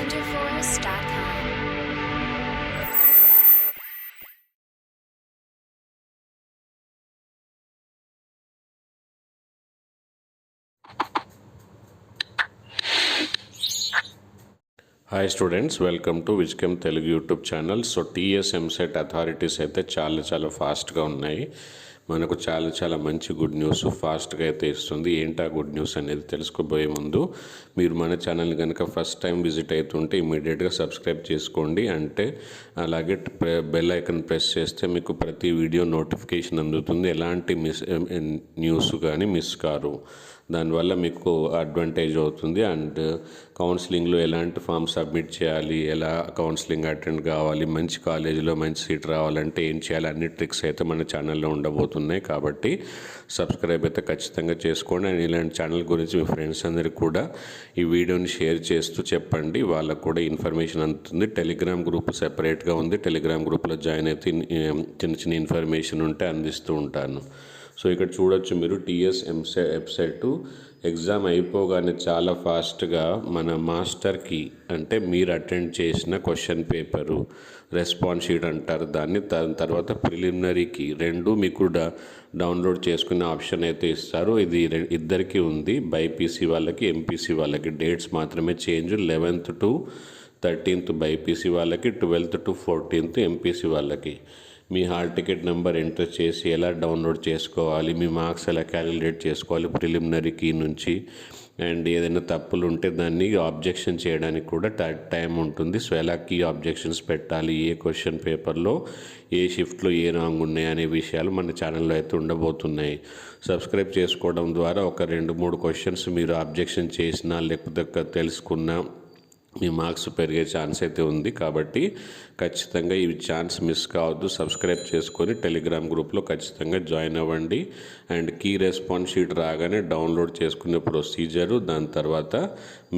wonderforce.com. Hi students, welcome to విజ్కెమ్ Telugu YouTube channel. So TS EAMCET authorities అయితే చాలా ఫాస్ట్గా ఉన్నాయి. మనకు చాలా మంచి గుడ్ న్యూస్ ఫాస్ట్గా అయితే ఇస్తుంది. ఏంటా గుడ్ న్యూస్ అనేది తెలుసుకోబోయే ముందు మీరు మన ఛానల్ కనుక ఫస్ట్ టైం విజిట్ అవుతుంటే ఇమీడియట్గా సబ్స్క్రైబ్ చేసుకోండి. అంటే అలాగే బెల్ ఐకన్ ప్రెస్ చేస్తే మీకు ప్రతి వీడియో నోటిఫికేషన్ అందుతుంది. ఎలాంటి న్యూస్ కానీ మిస్ కారు. దానివల్ల మీకు అడ్వాంటేజ్ అవుతుంది. అండ్ కౌన్సిలింగ్లో ఎలాంటి ఫామ్ సబ్మిట్ చేయాలి, ఎలా కౌన్సిలింగ్ అటెండ్ కావాలి, మంచి కాలేజీలో మంచి సీట్ రావాలంటే ఏం చేయాలి, అన్ని ట్రిక్స్ అయితే మన ఛానల్లో ఉండబోతున్నాయి. కాబట్టి సబ్స్క్రైబ్ అయితే ఖచ్చితంగా చేసుకోండి. అండ్ ఇలాంటి ఛానల్ గురించి మీ ఫ్రెండ్స్ అందరికీ కూడా ఈ వీడియోని షేర్ చేస్తూ చెప్పండి, వాళ్ళకు కూడా ఇన్ఫర్మేషన్ అందుతుంది. టెలిగ్రామ్ గ్రూప్ సెపరేట్గా ఉంది. టెలిగ్రామ్ గ్రూప్లో జాయిన్ అయితే చిన్న ఇన్ఫర్మేషన్ ఉంటే అందిస్తూ ఉంటాను. సో ఇక్కడ చూడొచ్చు మీరు టీఎస్ వెబ్సైటు ఎగ్జామ్ అయిపోగానే చాలా ఫాస్ట్గా మన మాస్టర్కి, అంటే మీరు అటెండ్ చేసిన క్వశ్చన్ పేపరు, రెస్పాన్స్ షీట్ అంటారు దాన్ని, తర్వాత ప్రిలిమినరీకి రెండు మీకు డౌన్లోడ్ చేసుకునే ఆప్షన్ అయితే ఇస్తారు. ఇది ఇద్దరికి ఉంది, బైపీసీ వాళ్ళకి, ఎంపీసీ వాళ్ళకి. డేట్స్ మాత్రమే change. 11th to 13th BiPC వాళ్ళకి, 12th to 14th ఎంపీసీ వాళ్ళకి. మీ హాల్ టికెట్ నెంబర్ ఎంటర్ చేసి ఎలా డౌన్లోడ్ చేసుకోవాలి, మీ మార్క్స్ ఎలా క్యాలిక్యులేట్ చేసుకోవాలి ప్రిలిమినరీ కీ నుంచి, అండ్ ఏదైనా తప్పులు ఉంటే దాన్ని ఆబ్జెక్షన్ చేయడానికి కూడా టైం ఉంటుంది. సో ఎలా కీ ఆబ్జెక్షన్స్ పెట్టాలి, ఏ క్వశ్చన్ పేపర్లో ఏ షిఫ్ట్లో ఏ రాంగ్ ఉన్నాయి అనే విషయాలు మన ఛానల్లో అయితే ఉండబోతున్నాయి. సబ్స్క్రైబ్ చేసుకోవడం ద్వారా ఒక 2-3 క్వశ్చన్స్ మీరు ఆబ్జెక్షన్ చేసినా లేకపోతే తెలుసుకున్నా మీ మార్క్స్ పెరిగే ఛాన్స్ అయితే ఉంది. కాబట్టి ఖచ్చితంగా ఈ ఛాన్స్ మిస్ కావద్దు. సబ్స్క్రైబ్ చేసుకొని టెలిగ్రామ్ గ్రూప్లో ఖచ్చితంగా జాయిన్ అవ్వండి. అండ్ కీ రెస్పాన్స్ షీట్ రాగానే డౌన్లోడ్ చేసుకునే ప్రొసీజరు, దాని తర్వాత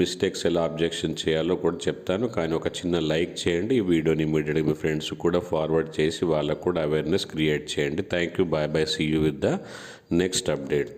మిస్టేక్స్ ఎలా ఆబ్జెక్షన్ చేయాలో కూడా చెప్తాను. కానీ ఒక చిన్న లైక్ చేయండి. ఈ వీడియోని ఇమీడియట్గా మీ ఫ్రెండ్స్ కూడా ఫార్వర్డ్ చేసి వాళ్ళకు కూడా అవేర్నెస్ క్రియేట్ చేయండి. Thank you. Bye. See you with the next update.